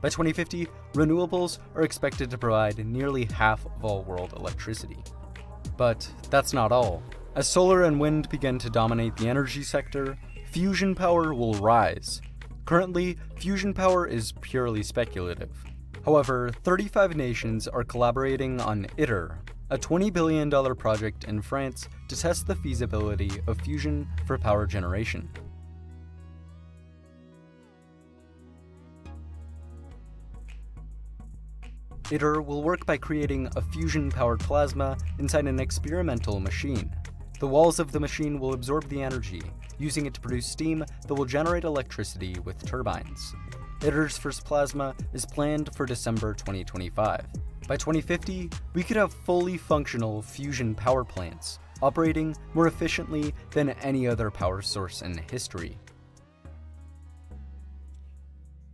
By 2050, renewables are expected to provide nearly half of all world electricity. But that's not all. As solar and wind begin to dominate the energy sector, fusion power will rise. Currently, fusion power is purely speculative. However, 35 nations are collaborating on ITER, a $20 billion project in France to test the feasibility of fusion for power generation. ITER will work by creating a fusion-powered plasma inside an experimental machine. The walls of the machine will absorb the energy, using it to produce steam that will generate electricity with turbines. ITER's first plasma is planned for December 2025. By 2050, we could have fully functional fusion power plants, operating more efficiently than any other power source in history.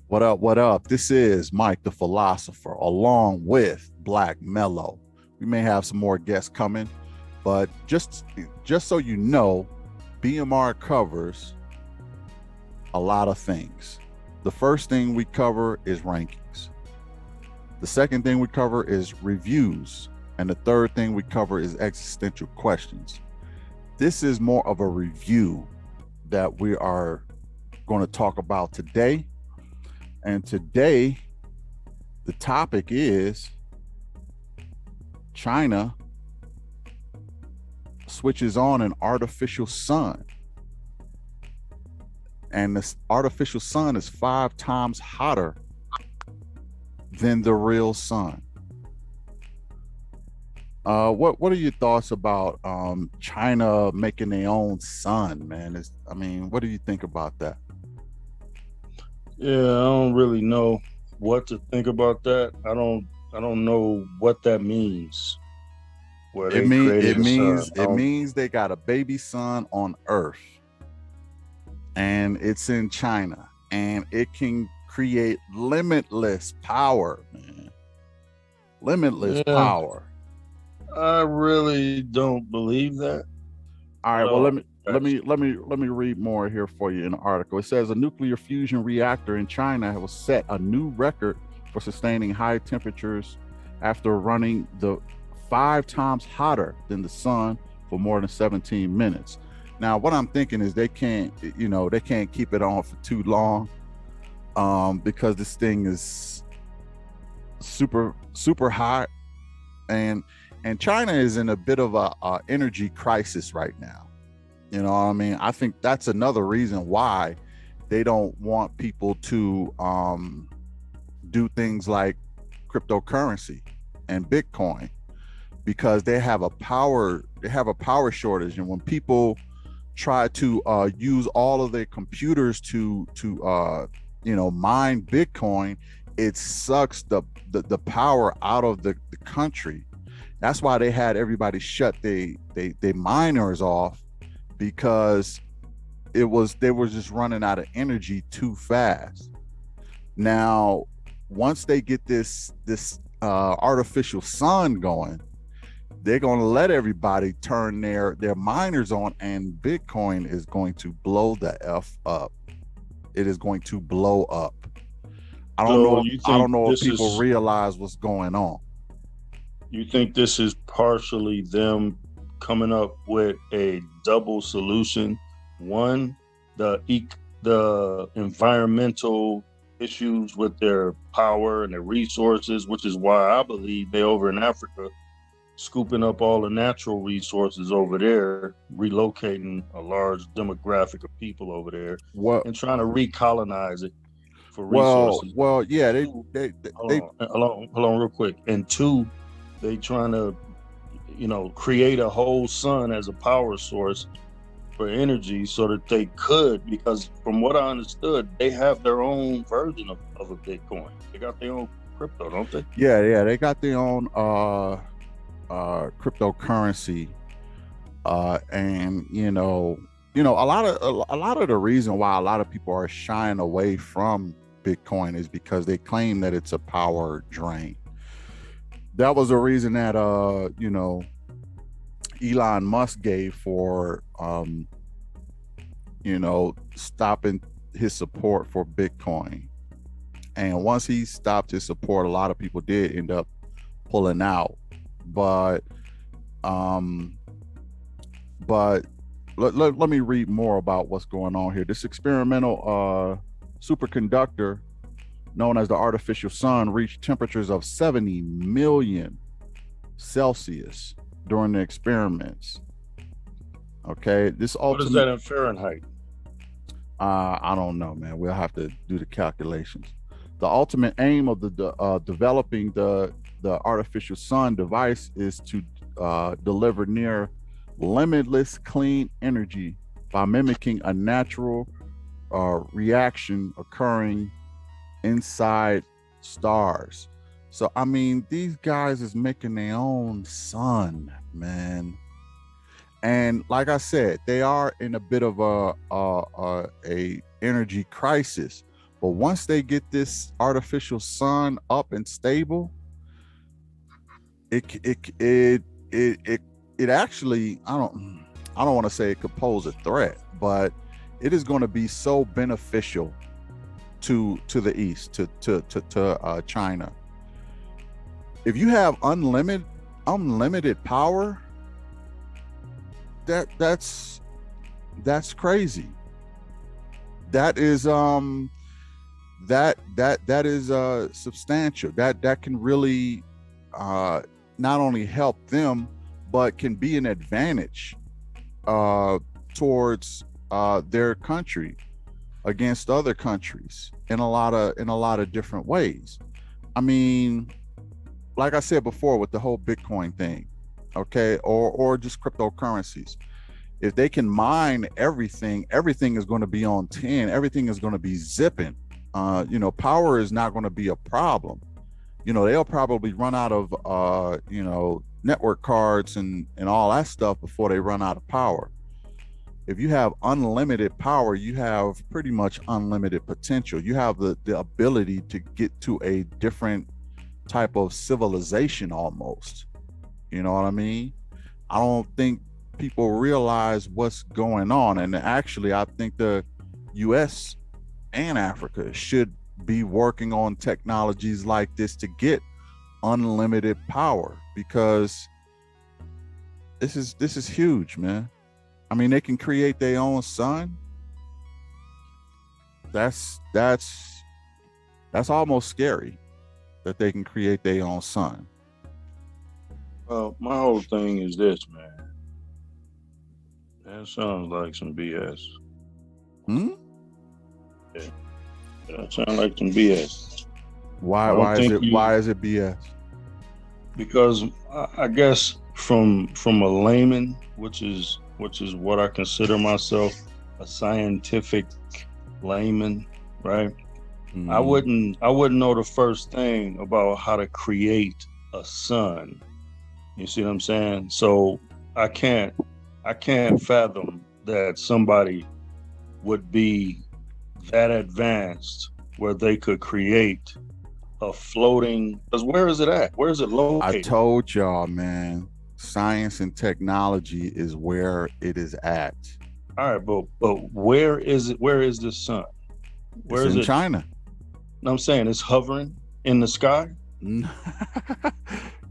What up, what up? This is Mike the Philosopher, along with Black Mellow. We may have some more guests coming, but just so you know, BMR covers a lot of things. The first thing we cover is rankings. The second thing we cover is reviews. And the third thing we cover is existential questions. This is more of a review that we are going to talk about today. And today, the topic is China switches on an artificial sun. And this artificial sun is 5 times hotter than the real sun. What are your thoughts about China making their own sun, man? What do you think about that? Yeah, I don't really know what to think about that. I don't know what that means. It means they got a baby sun on Earth, and it's in China, and it can create limitless power, man. Limitless power. I really don't believe that. All right, well, let me read more here for you in the article. It says a nuclear fusion reactor in China will set a new record for sustaining high temperatures after running the 5 times hotter than the sun for more than 17 minutes. Now, what I'm thinking is they can't keep it on for too long, because this thing is super hot, and China is in a bit of a energy crisis right now. You know what I mean? I think that's another reason why they don't want people to do things like cryptocurrency and Bitcoin, because they have a power shortage. And when people try to use all of their computers to mine Bitcoin, it sucks the power out of the country. That's why they had everybody shut they miners off, because they were just running out of energy too fast. Now, once they get this artificial sun going, they're going to let everybody turn their miners on, and Bitcoin is going to blow the F up. It is going to blow up. I don't know if people realize what's going on. You think this is partially them coming up with a double solution? One, the environmental issues with their power and their resources, which is why I believe they over in Africa scooping up all the natural resources over there, relocating a large demographic of people over there, and trying to recolonize it for resources. Well, yeah, they hold on real quick. And 2, they trying to, create a whole sun as a power source for energy so that they could, because from what I understood, they have their own version of a Bitcoin. They got their own crypto, don't they? Yeah, they got their own cryptocurrency, and a lot of the reason why a lot of people are shying away from Bitcoin is because they claim that it's a power drain. That was the reason that Elon Musk gave for stopping his support for Bitcoin. And once he stopped his support, a lot of people did end up pulling out. But let me read more about what's going on here. This experimental superconductor known as the artificial sun reached temperatures of 70 million Celsius during the experiments. Okay, this what is that in Fahrenheit? I don't know, man. We'll have to do the calculations. The ultimate aim of the developing the artificial sun device is to deliver near limitless clean energy by mimicking a natural reaction occurring inside stars. So I mean, these guys is making their own sun, man. And like I said, they are in a bit of a energy crisis. But once they get this artificial sun up and stable, it actually, I don't want to say it could pose a threat, but it is going to be so beneficial to the East, to China. If you have unlimited power, that's crazy. That is that is substantial. That can really not only help them, but can be an advantage towards their country against other countries in a lot of different ways. I mean, like I said before with the whole Bitcoin thing, okay, or just cryptocurrencies. If they can mine everything is going to be on 10. Everything is going to be zipping. Power is not going to be a problem. They'll probably run out of network cards and all that stuff before they run out of power. If you have unlimited power, you have pretty much unlimited potential. You have the ability to get to a different type of civilization almost. You know what I mean? I don't think people realize what's going on. And actually, I think the US and Africa should be working on technologies like this to get unlimited power, because this is huge, man. I mean, they can create their own sun. That's almost scary that they can create their own sun. Well, my whole thing is this, man. That sounds like some BS. Yeah. That sounds like some BS. Why is it BS? Because I guess from a layman, which is what I consider myself, a scientific layman, right? Mm-hmm. I wouldn't know the first thing about how to create a sun. You see what I'm saying? So I can't fathom that somebody would be that advanced where they could create a floating, because where is it at? Where is it located? I told y'all, man, science and technology is where it is at. All right, but where is it? Where is this sun? Where it's is in it? China. No, I'm saying it's hovering in the sky.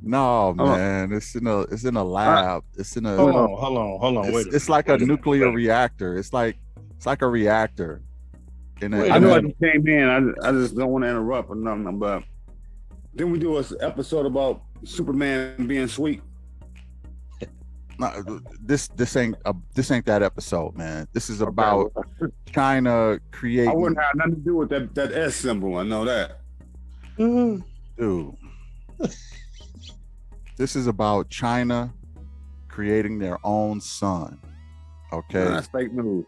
No, man, it's in a lab. It's in a hold on. It's like a nuclear reactor. It's like a reactor. I know I just came in. I just don't want to interrupt or nothing. But didn't we do an episode about Superman being sweet? No, this ain't that episode, man. This is about China creating. I wouldn't have nothing to do with that S symbol. I know that. Dude, this is about China creating their own sun. Okay, that's fake news.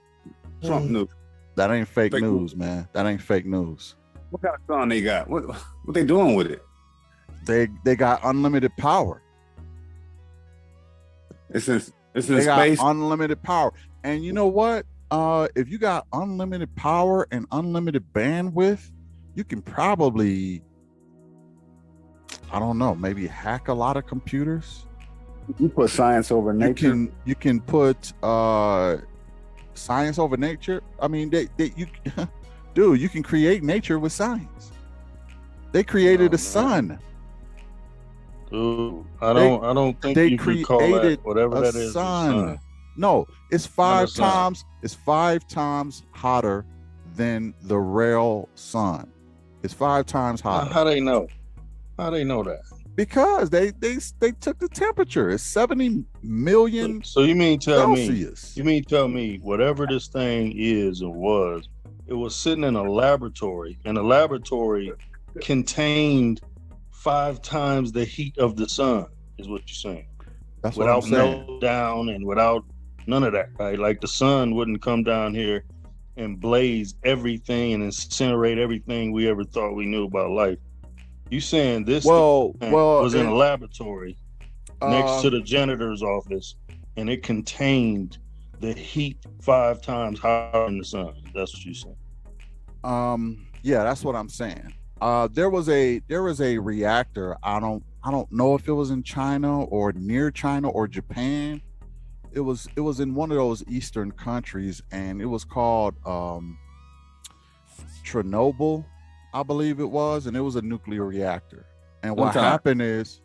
Trump news. That ain't fake news, man. That ain't fake news. What kind of sun they got? What they doing with it? They got unlimited power. It's in they space. Got unlimited power. And you know what? If you got unlimited power and unlimited bandwidth, you can probably, I don't know, maybe hack a lot of computers. You put science over nature. You can put science over nature. I mean, you can create nature with science. They created Oh, a sun. Dude, I don't think They you could call that created whatever a that is a sun. sun. No, it's Not a five sun. times. It's 5 times hotter than the real sun. It's 5 times hotter. How they know? How they know that? Because they took the temperature. It's 70 million So you mean tell Celsius. me whatever this thing is or was, it was sitting in a laboratory, and the laboratory contained 5 times the heat of the sun, is what you're saying. That's what I'm Without saying. meltdown and without none of that, right? Like the sun wouldn't come down here and blaze everything and incinerate everything we ever thought we knew about life. You saying this was in a laboratory next to the janitor's office, and it contained the heat 5 times higher than the sun. That's what you saying. Yeah, that's what I'm saying. There was a reactor. I don't know if it was in China or near China or Japan. It was in one of those Eastern countries, and it was called Chernobyl, I believe it was, and it was a nuclear reactor. And what happened is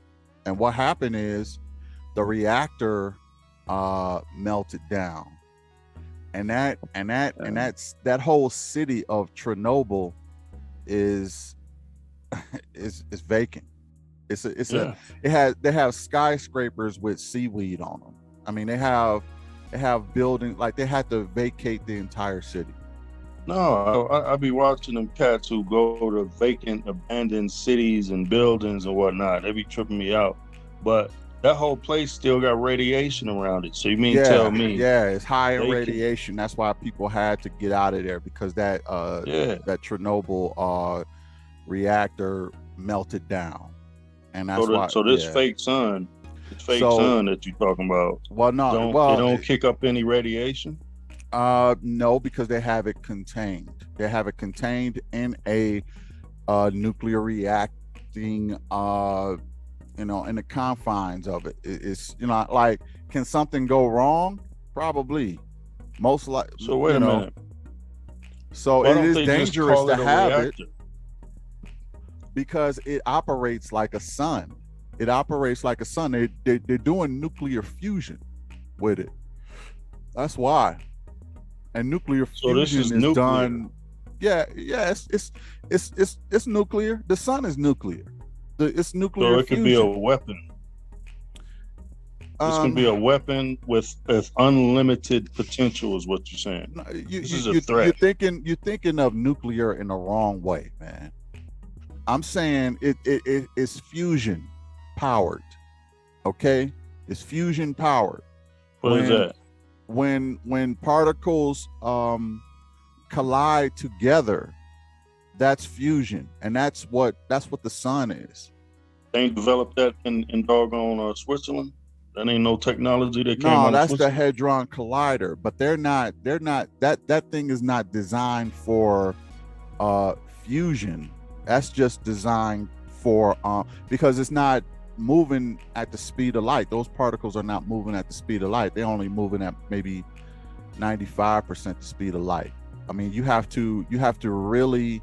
the reactor melted down, and that whole city of Chernobyl is vacant. They have skyscrapers with seaweed on them. I mean, they have buildings, like they had to vacate the entire city. No, I be watching them cats who go to vacant, abandoned cities and buildings and whatnot. They be tripping me out. But that whole place still got radiation around it. So you mean tell me? Yeah, it's high in radiation. That's why people had to get out of there, because that Chernobyl reactor melted down, and that's why. So this fake sun, sun that you're talking about. Well, no, it don't kick up any radiation. No, because they have it contained. They have it contained in a nuclear reacting, in the confines of it. It's, like, can something go wrong? Probably. Most likely. So wait a minute. So it is dangerous to have it because it operates like a sun. It operates like a sun. They're doing nuclear fusion with it. That's why. And nuclear fusion is done. Yeah. It's nuclear. The sun is nuclear. It's nuclear. So it could be a weapon. This can be a weapon with unlimited potential, is what you're saying. This is a threat. You're thinking of nuclear in the wrong way, man. I'm saying it's fusion powered. Okay, it's fusion powered. What is that? When particles collide together, that's fusion, and that's what the sun is. They ain't developed that in doggone Switzerland. That ain't no technology that came out. No, that's the Hadron Collider, but they're not that thing is not designed for fusion. That's just designed for because it's not moving at the speed of light. Those particles are not moving at the speed of light. They're only moving at maybe 95% the speed of light. I mean, you have to really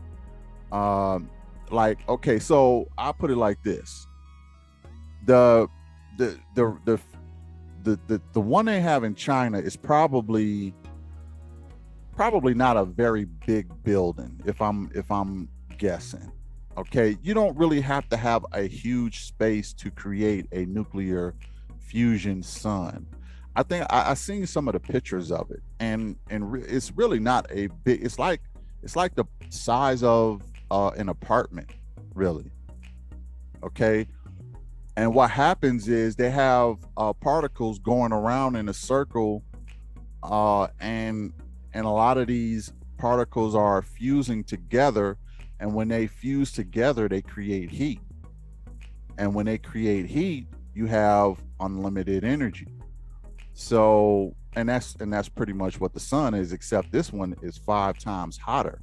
okay, so I'll put it like this. The one they have in China is probably not a very big building, if I'm guessing. Okay, you don't really have to have a huge space to create a nuclear fusion sun. I think I seen some of the pictures of it, and it's really not a big. It's like the size of an apartment, really. Okay, and what happens is they have particles going around in a circle, and a lot of these particles are fusing together. And when they fuse together, they create heat. And when they create heat, you have unlimited energy. So, and that's pretty much what the sun is, except this one is 5 times hotter.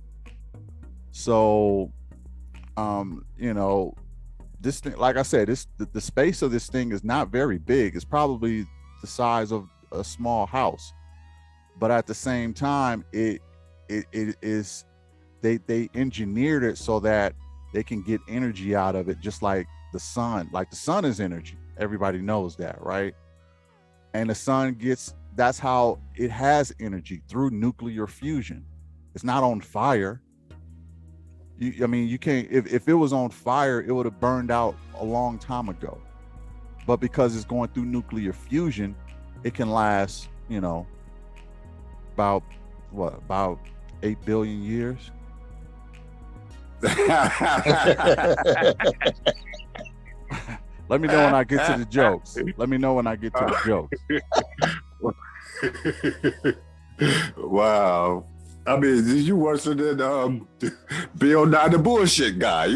So, this thing, like I said, the space of this thing is not very big. It's probably the size of a small house, but at the same time, it is. They engineered it so that they can get energy out of it, just like the sun. Like the sun is energy. Everybody knows that, right? And the sun that's how it has energy, through nuclear fusion. It's not on fire. You can't, if it was on fire, it would have burned out a long time ago. But because it's going through nuclear fusion, it can last, about 8 billion years. Let me know when I get to the jokes. Wow. I mean, you worse than Bill Nye the bullshit guy,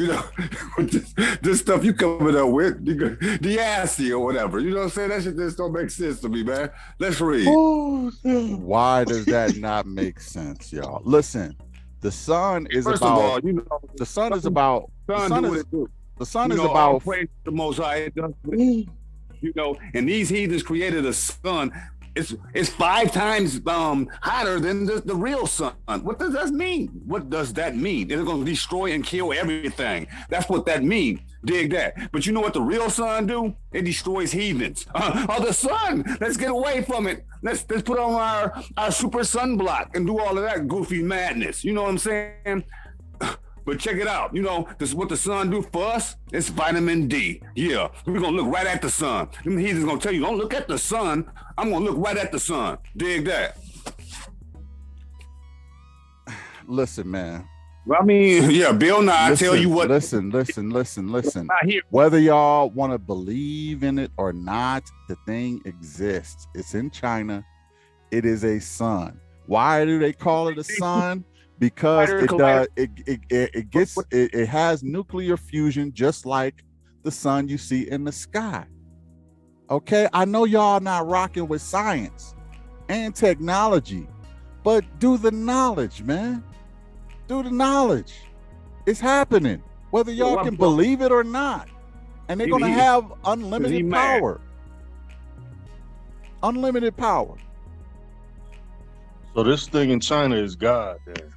this stuff you coming up with, the assy or whatever. You know what I'm saying? That shit just don't make sense to me, man. Let's read. Why does that not make sense, y'all? Listen, the sun is First about. of all, the sun is about. The sun is about. about. The Most High, and these heathens created a sun. It's 5 times hotter than the real sun. What does that mean? What does that mean? It's going to destroy and kill everything. That's what that means. Dig that. But you know what the real sun do? It destroys heathens. The sun. Let's get away from it. Let's put on our super sunblock and do all of that goofy madness. You know what I'm saying? But check it out. This is what the sun do for us. It's vitamin D. Yeah, we're going to look right at the sun. He's just going to tell you, don't look at the sun. I'm going to look right at the sun. Dig that. Listen, man. Well, I mean, yeah, Bill Nye, tell you what. Listen. Whether y'all want to believe in it or not, the thing exists. It's in China. It is a sun. Why do they call it a sun? Because it has nuclear fusion, just like the sun you see in the sky. Okay, I know y'all not rocking with science and technology, but do the knowledge, man. Do the knowledge. It's happening, whether y'all can believe it or not. And they're gonna have unlimited power. Unlimited power. So this thing in China is God, then.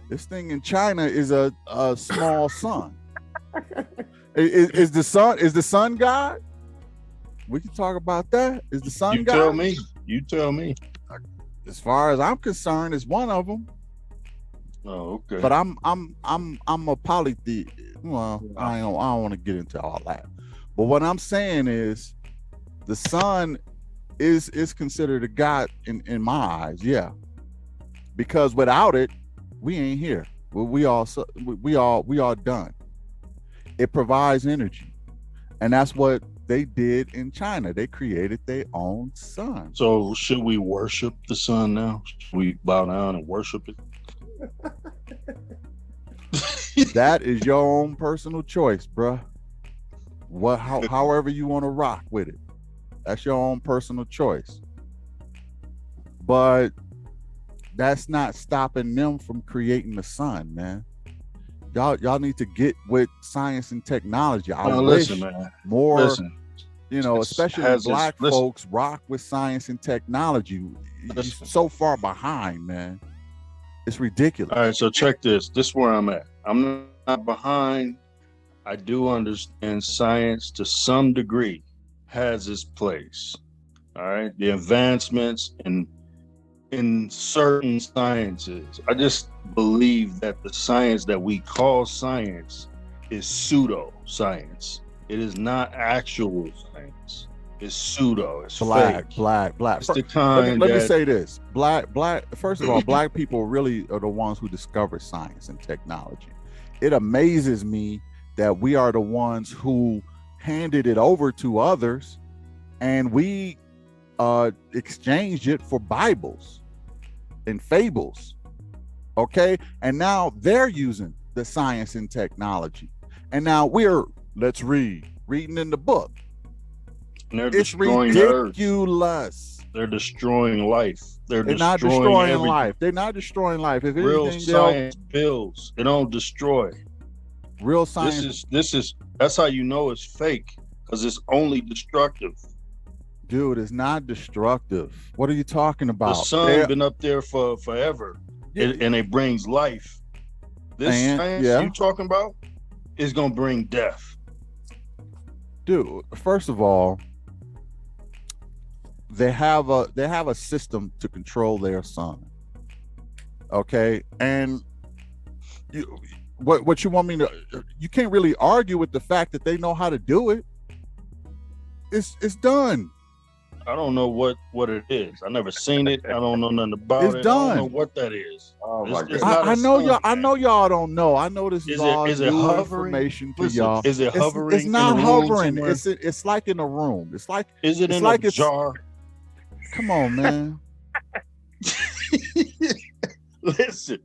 This thing in China is a small sun. Is the sun God? We can talk about that. Is the sun God? You tell me. As far as I'm concerned, it's one of them. Oh, okay. But I'm a polytheist. Well, I don't want to get into all that. But what I'm saying is, the sun is considered a God in my eyes. Yeah, because without it, we ain't here. We all done. It provides energy, and that's what they did in China. They created their own sun. So should we worship the sun now? Should we bow down and worship it? That is your own personal choice, bruh. However you want to rock with it. That's your own personal choice. But that's not stopping them from creating the sun, man. Y'all need to get with science and technology. Listen, man. Especially black folks rock with science and technology. You're so far behind, man. It's ridiculous. All right, so check this. This is where I'm at. I'm not behind. I do understand science to some degree has its place. All right, the advancements in certain sciences. I just believe that the science that we call science is pseudo-science. It is not actual science. It's pseudo. It's black. It's the kind let me say this. Black. First of all, black people really are the ones who discovered science and technology. It amazes me that we are the ones who handed it over to others, and we exchanged it for Bibles and fables. Okay, and now they're using the science and technology, and now let's reading in the book. It's ridiculous. They're destroying life. They're not destroying life. They're not destroying life. If real science builds, it don't destroy. Real science. That's how you know it's fake, because it's only destructive. Dude, it's not destructive. What are you talking about? The sun been up there for forever, and it brings life. This science you talking about is gonna bring death. Dude, first of all, they have a system to control their sun. Okay, and what you want me to? You can't really argue with the fact that they know how to do it. It's done. I don't know what it is. I never seen it. I don't know nothing about it. Done. I don't know what that is. Oh my God. I know y'all. I know y'all don't know. I know this is all is it new hovering? information to Listen, y'all. is it hovering? It's not in a room hovering. somewhere? It's like in a room. It's like Is it it's in like a it's, jar? Come on, man. Listen.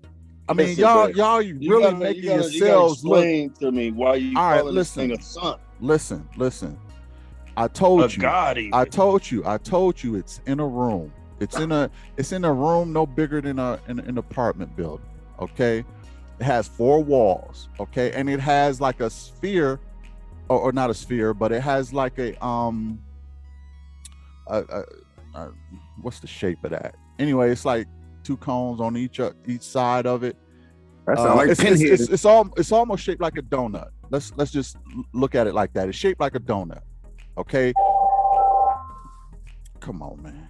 I mean, Listen, y'all man. really making yourselves look. Explain to me why you calling this thing a sun. Listen. I told you. God, even. I told you. It's in a room. It's in a room no bigger than an apartment building. Okay, it has 4 walls. Okay, and it has like a sphere, or not a sphere, but it has like a what's the shape of that? Anyway, it's like 2 cones on each side of it. That sounds like pinhead. It's almost shaped like a donut. Let's just look at it like that. It's shaped like a donut. Okay. Come on, man.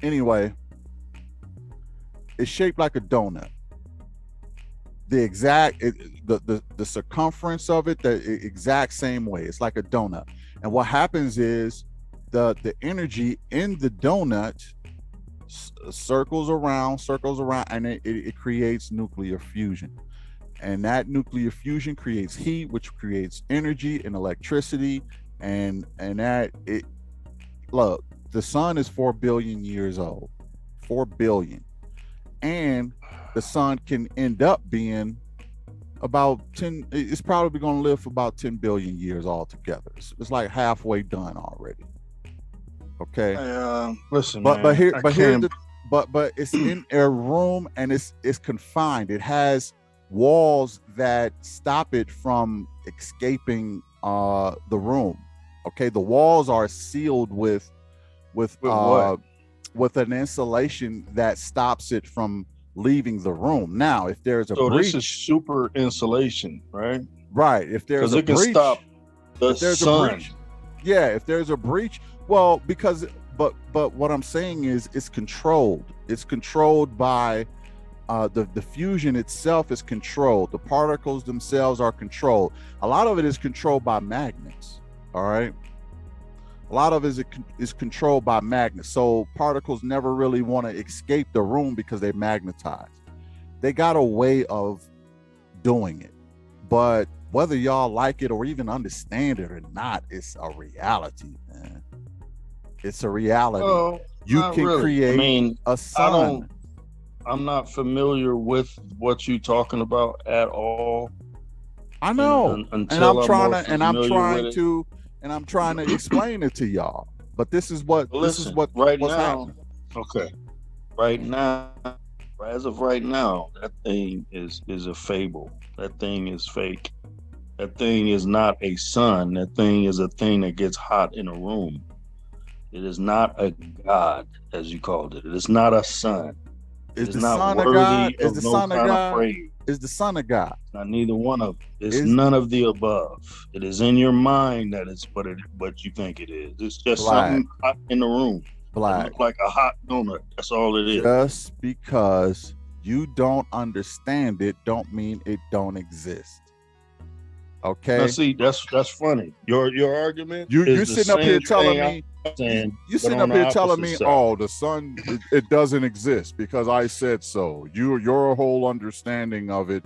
Anyway, it's shaped like a donut. The circumference of it, the exact same way. It's like a donut. And what happens is the energy in the donut circles around, and it creates nuclear fusion. And that nuclear fusion creates heat, which creates energy and electricity. And that look, the sun is 4 billion years old. 4 billion. And the sun can end up being about 10, it's probably going to live for about 10 billion years altogether. It's like halfway done already. Okay. Listen, but man, but it's in a room, and it's confined. It has walls that stop it from escaping the room. Okay, the walls are sealed with an insulation that stops it from leaving the room. Now, if there's a breach, this is super insulation, right? Right. If there's a breach, can stop the sun. If there's a breach, well, but what I'm saying is it's controlled. It's controlled by the fusion itself is controlled. The particles themselves are controlled. A lot of it is controlled by magnets. All right. A lot of it is controlled by magnets. So particles never really want to escape the room because they magnetize. They got a way of doing it. But whether y'all like it or even understand it or not, it's a reality, man. It's a reality. Well, you can really create a sun. I'm not familiar with what you're talking about at all. I know. And I'm trying to explain it to y'all. But this is what's happening. Okay. Right now, as of right now, that thing is a fable. That thing is fake. That thing is not a sun. That thing is a thing that gets hot in a room. It is not a god, as you called it. It is not a sun. Is the son of God? Is the son of God? Is the son of God? Not neither one of them. It's none of the above. It is in your mind that it's what you think it is. It's just something hot in the room. Black. It looks like a hot donut. That's all it is. Just because you don't understand it, don't mean it don't exist. Okay. Now, see, that's funny. Your argument. You're sitting up here telling me. You're sitting up here telling me, oh, the sun, it doesn't exist because I said so. Your whole understanding of it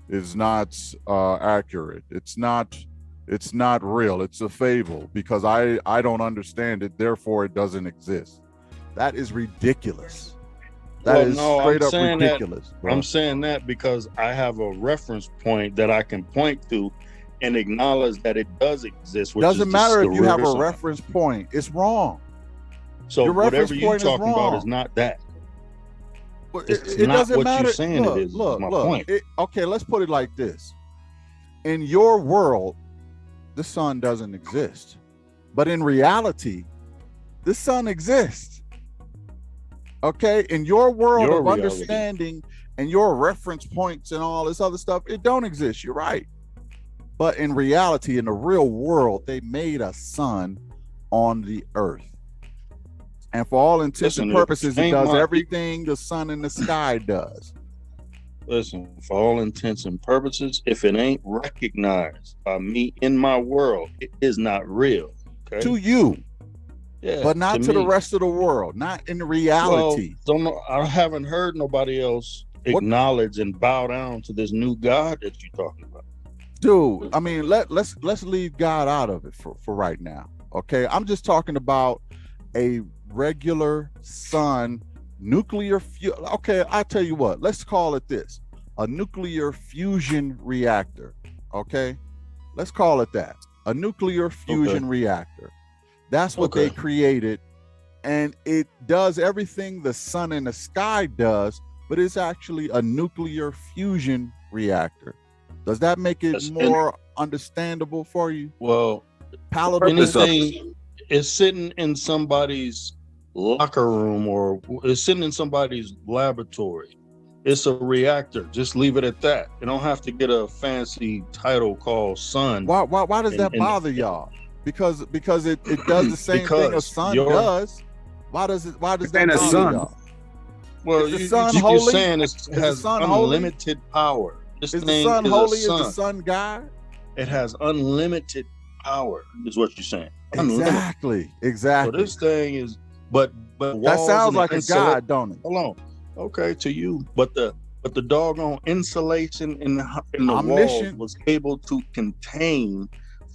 is not accurate. It's not real. It's a fable because I don't understand it. Therefore, it doesn't exist. That is ridiculous. That is straight up ridiculous. I'm saying that because I have a reference point that I can point to and acknowledge that it does exist. Which doesn't matter if you have a reference point. It's wrong. So whatever you're talking about is not that. It doesn't matter. You're saying it is. Look. My point. Okay, let's put it like this. In your world, the sun doesn't exist. But in reality, the sun exists. Okay, in your world Your of reality. understanding and your reference points and all this other stuff, it don't exist. You're right. But in reality, in the real world, they made a sun on the earth. And for all intents and purposes, it does everything the sun in the sky does. Listen, for all intents and purposes, if it ain't recognized by me in my world, it is not real. Okay? To you. Yeah, but not to the rest of the world, not in reality. Well, don't know. I haven't heard nobody else acknowledge and bow down to this new God that you're talking about. Dude, I mean, let's leave God out of it for right now. Okay. I'm just talking about a regular sun nuclear fuel. Okay, I'll tell you what, let's call it this: a nuclear fusion reactor. Okay, let's call it that. A nuclear fusion reactor. That's what they created, and it does everything the sun in the sky does, but it's actually a nuclear fusion reactor. Does that make it more understandable for you? Well, palatable. Anything is sitting in somebody's locker room or it's sitting in somebody's laboratory. It's a reactor. Just leave it at that. You don't have to get a fancy title called sun. Why does that bother y'all? Because it does the same thing a sun does. Why does that bother y'all? Well, you're saying it has unlimited power. Is the sun holy? Is the sun God? It has unlimited power, is what you're saying. Exactly. So this thing is, but that sounds like a God, don't it? Hold on. Okay, to you, but the doggone insulation in the wall was able to contain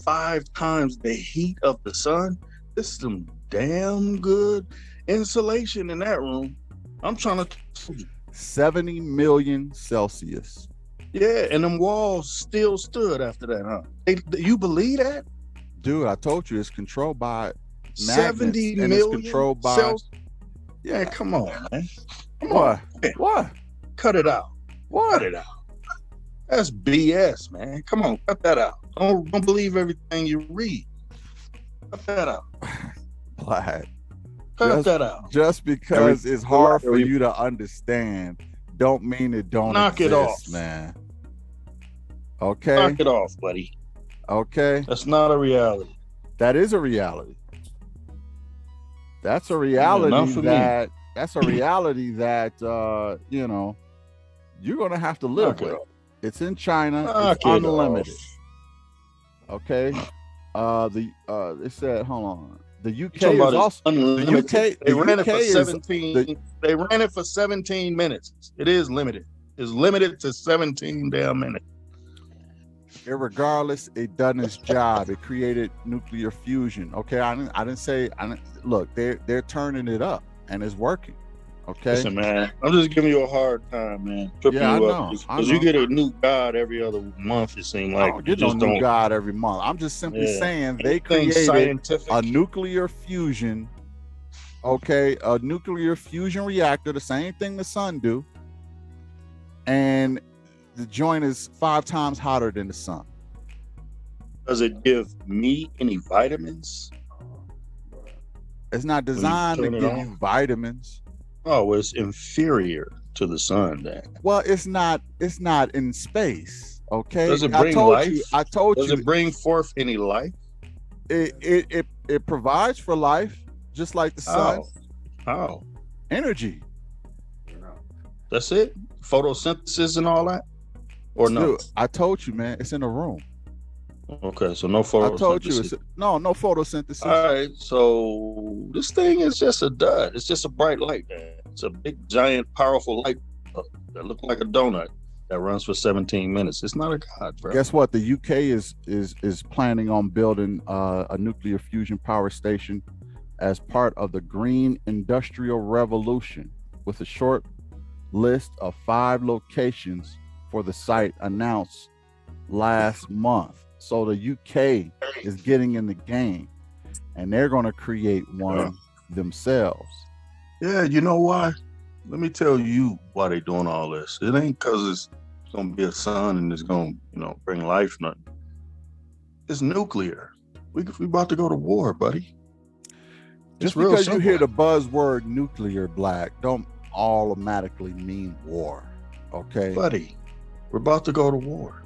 5 times the heat of the sun. This is some damn good insulation in that room. I'm trying to 70 million Celsius. Yeah, and them walls still stood after that, huh? You believe that? Dude, I told you it's controlled by 70 million. It's controlled by. Yeah, come on, man. What? Cut it out. Cut it out. That's BS, man. Come on, cut that out. Don't believe everything you read. Cut that out. Black. Cut that out. Just because it's hard for you to understand, don't mean it don't knock exist, it off, man. Okay. Knock it off, buddy. Okay. That's not a reality. That is a reality. That's a reality that. That's a reality that you know you're gonna have to live with. It's in China. It's unlimited. Okay. It said, hold on. The UK is also unlimited. The UK. They ran it for 17. They ran it for 17 minutes. It is limited. It's limited to 17 damn minutes. Irregardless, it done its job. It created nuclear fusion. Okay, I didn't say. Look, they're turning it up and it's working. Okay. Listen, man, I'm just giving you a hard time, man. Tripping you up because you get a new God every other month. It seems like I don't get no new God every month. I'm just simply saying they created a nuclear fusion. Okay, a nuclear fusion reactor, the same thing the sun do, and the joint is 5 times hotter than the sun. Does it give me any vitamins? It's not designed to give you vitamins. Oh, it's inferior to the sun then. Well, it's not in space. Okay. Does it bring life? I told you. Does it bring forth any life? It provides for life, just like the sun. How? Energy. That's it? Photosynthesis and all that? Or no? Dude, I told you, man, it's in a room. Okay, so no photosynthesis. I told you, no photosynthesis. All right, so this thing is just a dud. It's just a bright light, man. It's a big, giant, powerful light that looks like a donut that runs for 17 minutes. It's not a god, bro. Guess what? The UK is planning on building a nuclear fusion power station as part of the Green Industrial Revolution, with a short list of 5 locations for the site announced last month. So the UK is getting in the game, and they're going to create one themselves. Yeah, you know why? Let me tell you why they're doing all this. It ain't because it's going to be a sun and it's going to, bring life, nothing. It's nuclear. We about to go to war, buddy. Just real because you hear the simple. buzzword nuclear, Black, don't automatically mean war. Okay, Buddy, we're about to go to war.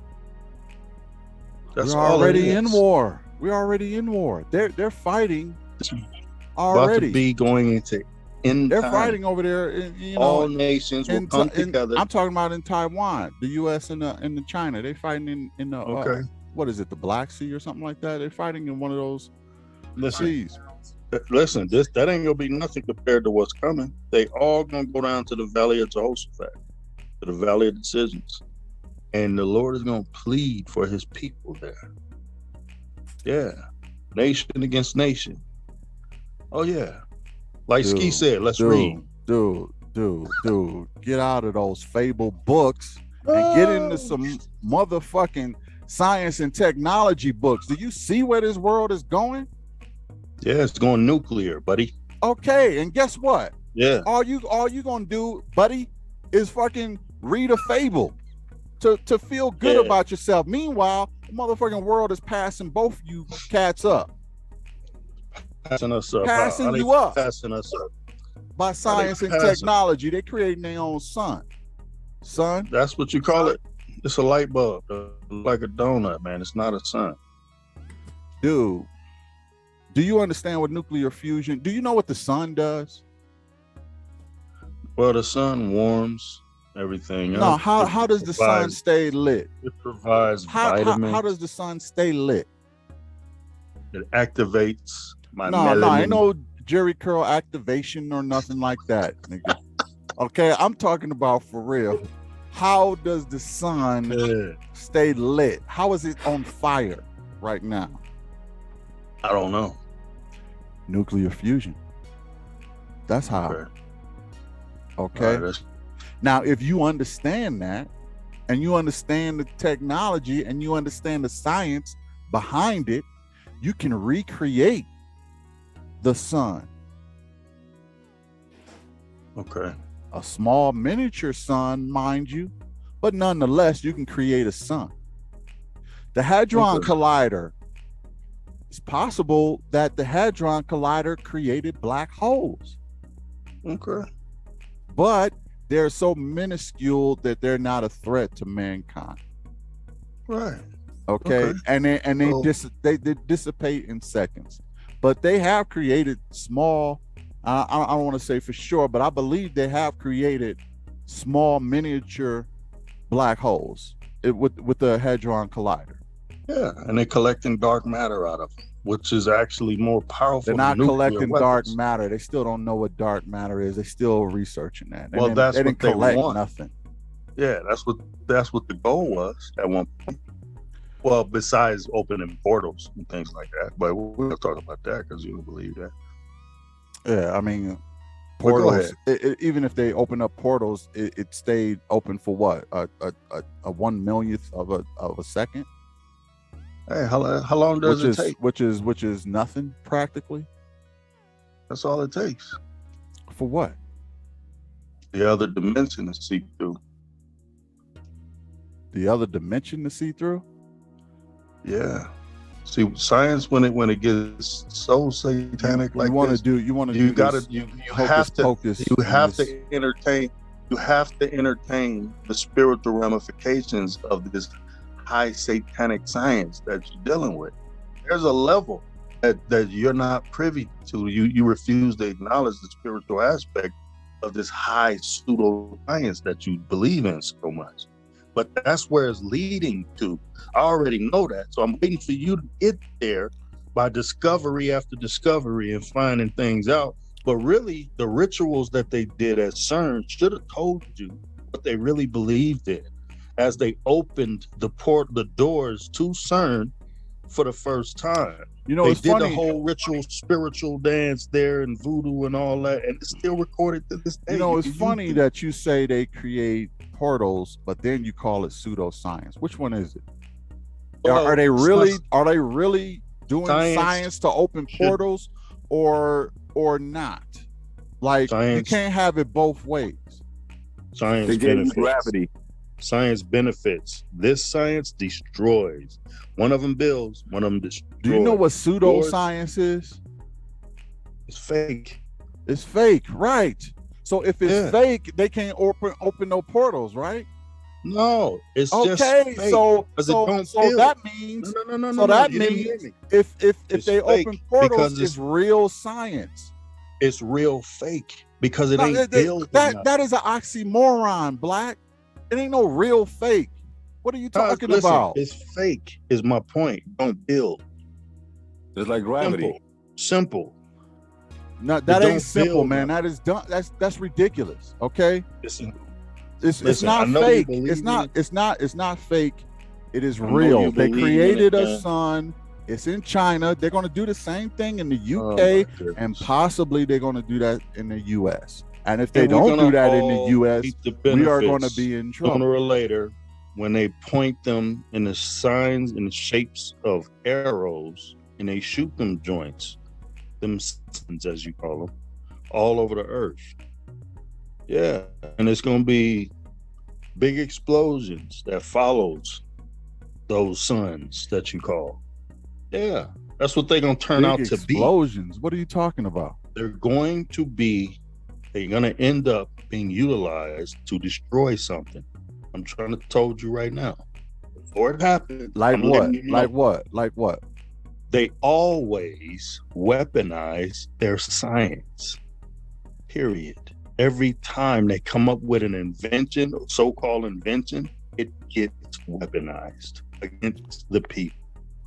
That's we're all it already in is. war. We're already in war. They're fighting About to already. be going into end They're time. fighting over there. You know, All nations will come together. I'm talking about in Taiwan, the U.S. and the China. They're fighting in the Okay. what is it, the Black Sea or something like that? They're fighting in one of those seas. Listen, that ain't gonna be nothing compared to what's coming. They all gonna go down to the Valley of Jehoshaphat, to the Valley of Decisions, and the Lord is gonna plead for His people there. Yeah, nation against nation. Oh yeah, like Ski said. Let's read. Dude, get out of those fable books and get into some motherfucking science and technology books. Do you see where this world is going? Yeah, it's going nuclear, buddy. Okay, and guess what? Yeah. All you gonna do, buddy, is fucking read a fable to feel good about yourself. Meanwhile, the motherfucking world is passing both you cats up. Passing us up. Passing you up. Passing us up. By science and technology. They're creating their own sun. Sun? That's what you call it. It's a light bulb, like a donut, man. It's not a sun. Dude, do you understand what nuclear fusion? Do you know what the sun does? Well, the sun warms everything. No, how does the sun stay lit? It provides vitamins. How does the sun stay lit? It activates my No, melanin. ain't no Jerry curl activation or nothing like that, nigga. Okay, I'm talking about for real. How does the sun stay lit? How is it on fire right now? I don't know. Nuclear fusion. That's how. Okay. Right, now, if you understand that, and you understand the technology, and you understand the science behind it, you can recreate the sun. Okay. A small miniature sun, mind you, but nonetheless, you can create a sun. The Hadron Collider, it's possible that the Hadron Collider created black holes. Okay. But they're so minuscule that they're not a threat to mankind. Right. Okay. And they dissipate in seconds. But they have created small, I don't want to say for sure, but I believe they have created small miniature black holes with the Hadron Collider. Yeah, and they're collecting dark matter out of them, which is actually more powerful. They're not than nuclear collecting weapons. dark matter. They still don't know what dark matter is. They're still researching that. Well, that's they what didn't they collect want. nothing. Yeah, that's what the goal was at one point. Well, besides opening portals and things like that, but we'll talk about that because you don't believe that. Yeah, I mean, But go portals. Even if they open up portals, it stayed open for what, a 1/1,000,000th of a second. Hey, how long does it take? Which is nothing practically. That's all it takes. For what? The other dimension to see through. The other dimension to see through? Yeah. See, science when it gets so satanic like this, you have to entertain the spiritual ramifications of this high satanic science that you're dealing with. There's a level that you're not privy to. You refuse to acknowledge the spiritual aspect of this high pseudo science that you believe in so much. But that's where it's leading to. I already know that. So I'm waiting for you to get there by discovery after discovery and finding things out. But really, the rituals that they did at CERN should have told you what they really believed in as they opened the doors to CERN for the first time. You know, they it's did funny. the whole ritual, spiritual dance there and voodoo and all that, and it's still recorded to this day. You know, it's funny that you say they create portals, but then you call it pseudoscience. Which one is it? Well, are they really doing science to open portals, or not? Like, you can't have it both ways. Science benefits gravity. Science benefits. This science destroys. One of them builds, one of them destroys. Do you know what pseudoscience is? It's fake. It's fake, right? So if it's fake, they can't open no portals, right? No, it's just okay. fake. So that means that means if it's they fake open portals, because it's real science. It's real fake because it ain't built. That is an oxymoron, Black. It ain't no real fake. What are you talking about? It's fake. Is my point. Don't build. It's like gravity. Simple. No, that ain't simple, man. That is done. That's ridiculous. Okay. It's not fake. It's not fake. It is real. They created a sun. It's in China. They're going to do the same thing in the UK, and possibly they're going to do that in the US. And if they don't do that in the US, we are going to be in trouble. Sooner or later, when they point them in the signs and the shapes of arrows, and they shoot them joints, them suns, as you call them, all over the earth. Yeah, and it's going to be big explosions that follows those suns that you call. Yeah, that's what they're going to turn out to be. Explosions? What are you talking about? They're going to end up being utilized to destroy something. I'm trying to told you right now. Before it happens. Like what? Like what? Like what? They always weaponize their science. Period. Every time they come up with an invention, so-called invention, it gets weaponized against the people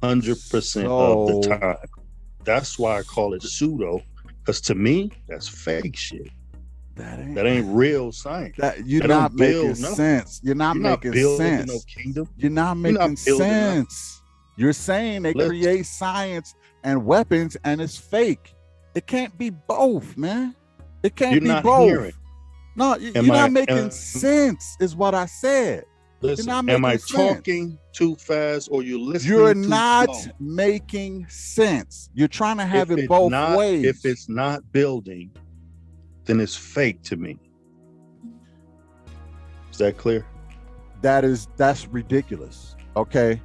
100% of the time. That's why I call it pseudo, because to me, that's fake shit. That ain't real science. You're not making sense. You're not making sense. No kingdom. You're not making sense. You're saying they create science and weapons, and it's fake. It can't be both, man. It can't be both. Hearing. No, you're not making sense, is what I said. Listen, am I talking too fast or you listening? You're not making sense. You're trying to have it both ways. If it's not building, then it's fake to me. Is that clear? That's ridiculous. Okay.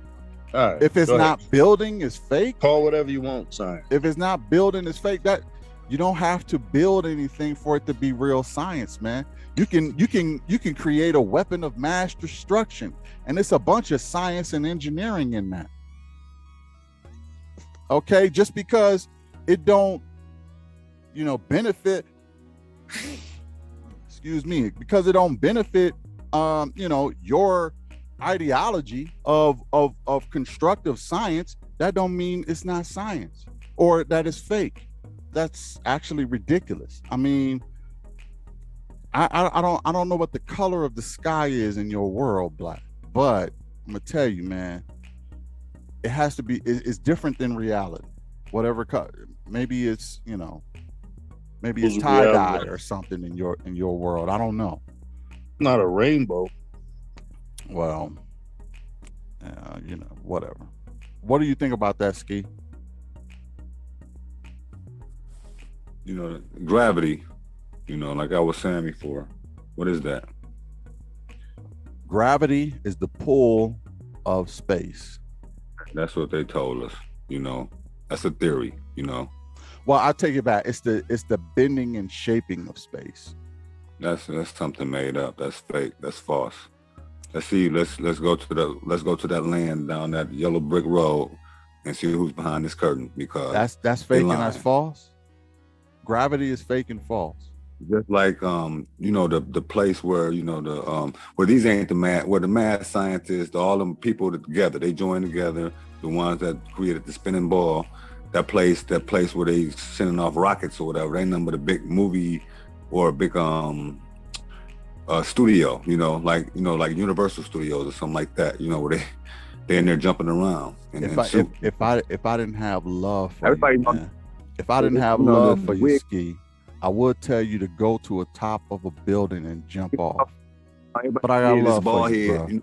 All right. If it's not building, it's fake. Call whatever you want, science. If it's not building, it's fake. That you don't have to build anything for it to be real science, man. You can create a weapon of mass destruction, and it's a bunch of science and engineering in that. Okay, just because it don't, benefit. Excuse me, because it don't benefit, your ideology of constructive science, that don't mean it's not science or that it's fake. That's actually ridiculous. I mean, I don't know what the color of the sky is in your world, Black, but I'm gonna tell you, man, it has to be. It's different than reality. Whatever color, maybe it's maybe it's tie-dye or something in your world. I don't know. Not a rainbow. Well, whatever. What do you think about that, Ski? Gravity, like I was saying before. What is that? Gravity is the pull of space. That's what they told us, That's a theory, Well, I take it back. It's the bending and shaping of space. That's something made up. That's fake. That's false. Let's see. Let's go to that land down that yellow brick road and see who's behind this curtain, because that's fake and that's false. Gravity is fake and false. Just like the place where where these ain't where the mad scientists, all them people together, they join together, the ones that created the spinning ball, that place where they sending off rockets or whatever, they ain't nothing but a big movie or a big studio, like Universal Studios or something like that, where they're in there jumping around. And if I didn't have love for everybody, you, man, if I didn't have love for you, Ski, I would tell you to go to a top of a building and jump off. But I got love for you, bro.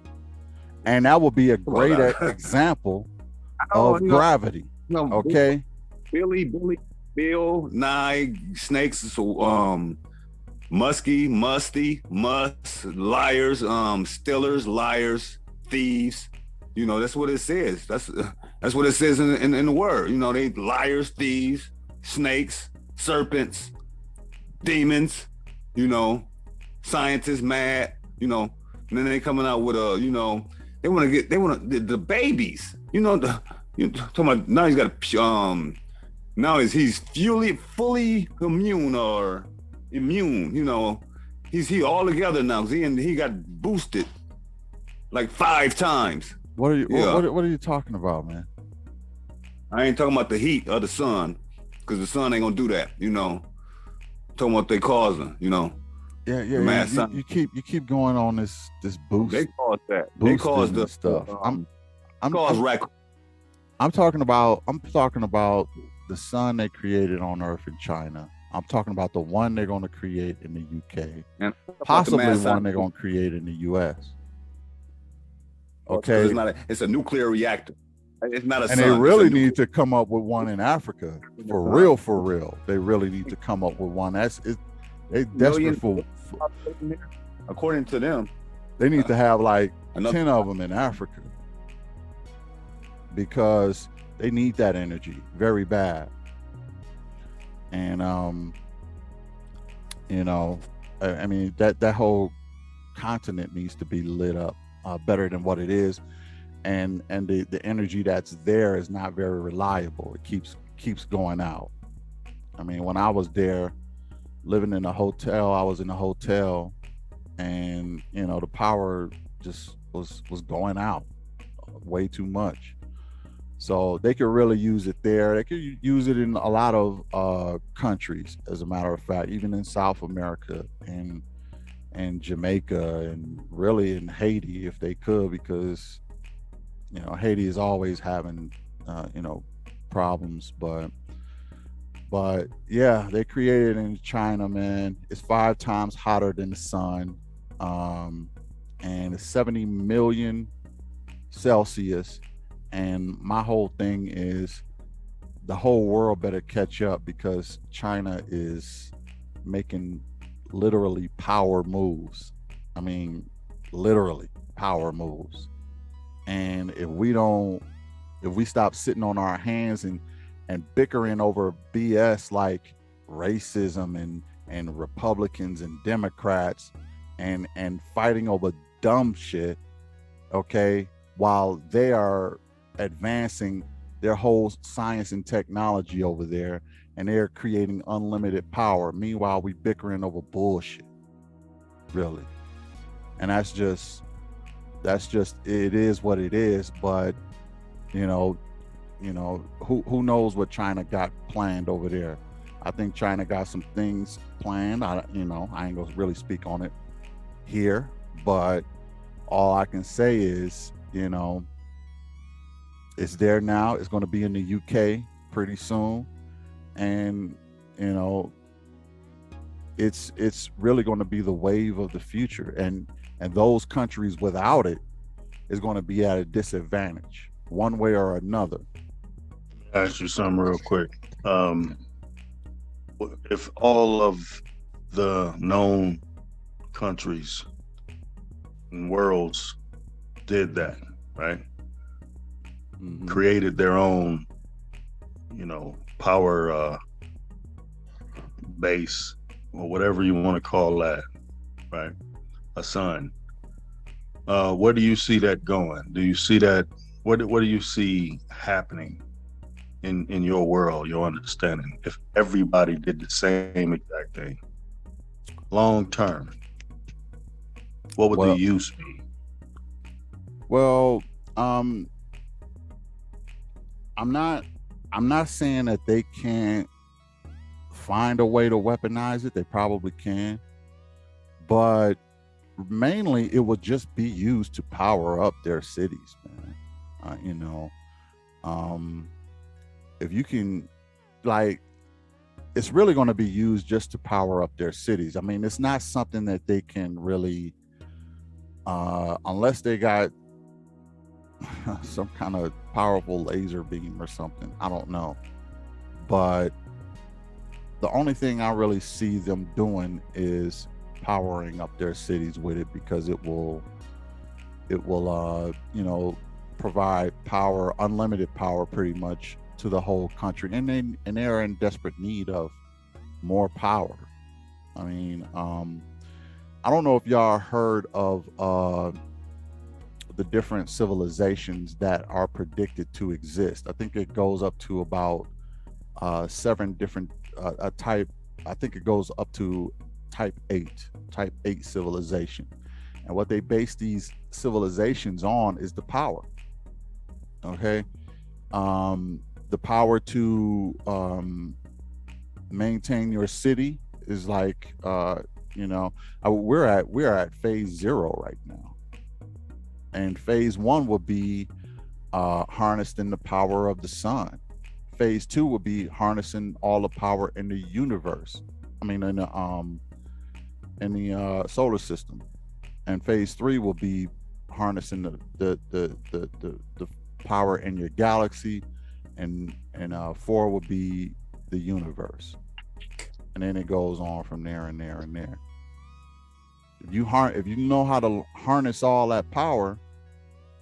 And that would be a great example of gravity. Okay. Billy, Bill, Nye, Snakes, Musky, Musty, liars, stillers, liars, thieves. That's what it says. That's what it says in the word. They liars, thieves, snakes, serpents, demons, you know, scientists mad, you know, and then they coming out with a, you know, they want the babies, you know, talking about now he's got now he's fully immune, you know, he all together now, he got boosted like 5 times. What are you talking about, man? I ain't talking about the heat of the sun, because the sun ain't gonna do that, you know. I'm talking about what they causing, you know. Yeah. You keep going on this boost. They caused that. They caused the stuff. I'm talking about the sun they created on Earth in China. I'm talking about the one they're going to create in the UK, and possibly one they're going to create in the US. Okay, it's a nuclear reactor. It's not a and sun. They really need to come up with one in Africa for real. They really need to come up with one. They desperate for. According to them, they need to have like 10 of them in Africa because they need that energy very bad. And you know, I mean that whole continent needs to be lit up better than what it is. And the energy that's there is not very reliable. It keeps going out. I mean, when I was there living in a hotel, I was in a hotel, and you know, the power just was going out way too much. So they could really use it there. They could use it in a lot of countries, as a matter of fact, even in South America and Jamaica, and really in Haiti if they could, because you know, Haiti is always having, you know, problems, but yeah, they created in China, man. It's 5 times hotter than the sun, and it's 70 million Celsius. And my whole thing is the whole world better catch up, because China is making literally power moves. I mean, literally power moves. And if we stop sitting on our hands and bickering over BS like racism and Republicans and Democrats and fighting over dumb shit, okay, while they are advancing their whole science and technology over there, and they're creating unlimited power. Meanwhile, we bickering over bullshit, really. And that's just it is what it is. But you know who knows what China got planned over there. I think China got some things planned. I ain't gonna really speak on it here, but all I can say is, you know, it's there now. It's going to be in the UK pretty soon, and you know, it's really going to be the wave of the future, and those countries without it is going to be at a disadvantage one way or another. Ask you something real quick. If all of the known countries and worlds did that, right? Mm-hmm. Created their own, you know, power base, or whatever you want to call that, right? A sun. Where do you see that going? Do you see that? What do you see happening in your world, your understanding, if everybody did the same exact thing? Long term, what would the use be? Well, I'm not saying that they can't find a way to weaponize it. They probably can, but mainly it would just be used to power up their cities, man. You know, if you can, like, it's really going to be used just to power up their cities. I mean, it's not something that they can really, unless they got some kind of powerful laser beam or something. I don't know. But the only thing I really see them doing is powering up their cities with it, because it will you know, provide unlimited power pretty much to the whole country, and they're in desperate need of more power. I mean, I don't know if y'all heard of the different civilizations that are predicted to exist. I think it goes up to about 7 different type. I think it goes up to type 8 civilization. And what they base these civilizations on is the power. Okay. The power to maintain your city is like, we're at phase 0 right now. And phase 1 will be harnessing the power of the sun. Phase 2 will be harnessing all the power in the universe. I mean, in the solar system. And phase 3 will be harnessing the power in your galaxy, and 4 will be the universe. And then it goes on from there and there and there. If you know how to harness all that power,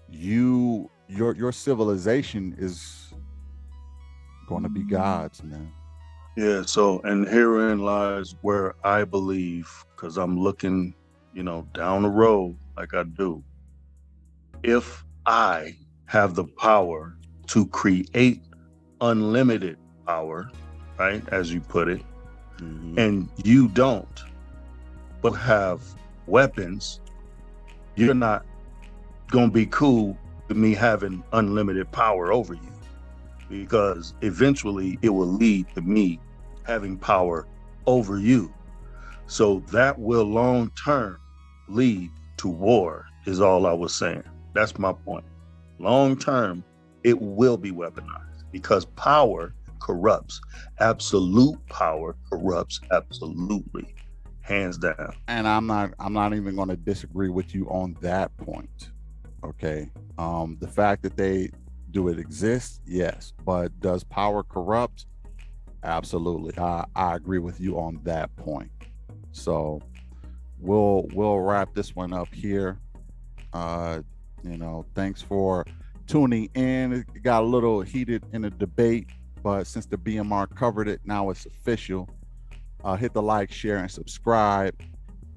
your civilization is going to be God's, man. Yeah, so, and herein lies where I believe, because I'm looking, down the road like I do. If I have the power to create unlimited power, right, as you put it, and you don't, but have weapons, you're not going to be cool with me having unlimited power over you, because eventually it will lead to me having power over you. So that will long term lead to war, is all I was saying. That's my point. Long term, it will be weaponized because power corrupts. Absolute power corrupts absolutely, hands down. And I'm not even going to disagree with you on that point. Okay. The fact that do it exist, yes, but does power corrupt? Absolutely. I agree with you on that point. So we'll wrap this one up here. Thanks for tuning in. It got a little heated in the debate, but since the BMR covered it, now it's official. Hit the like, share, and subscribe,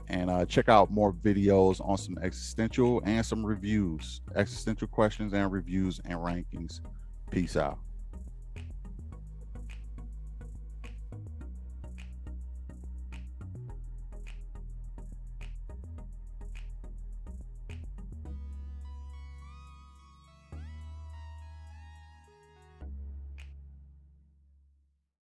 and check out more videos on some existential and some reviews, existential questions and reviews and rankings. Peace out.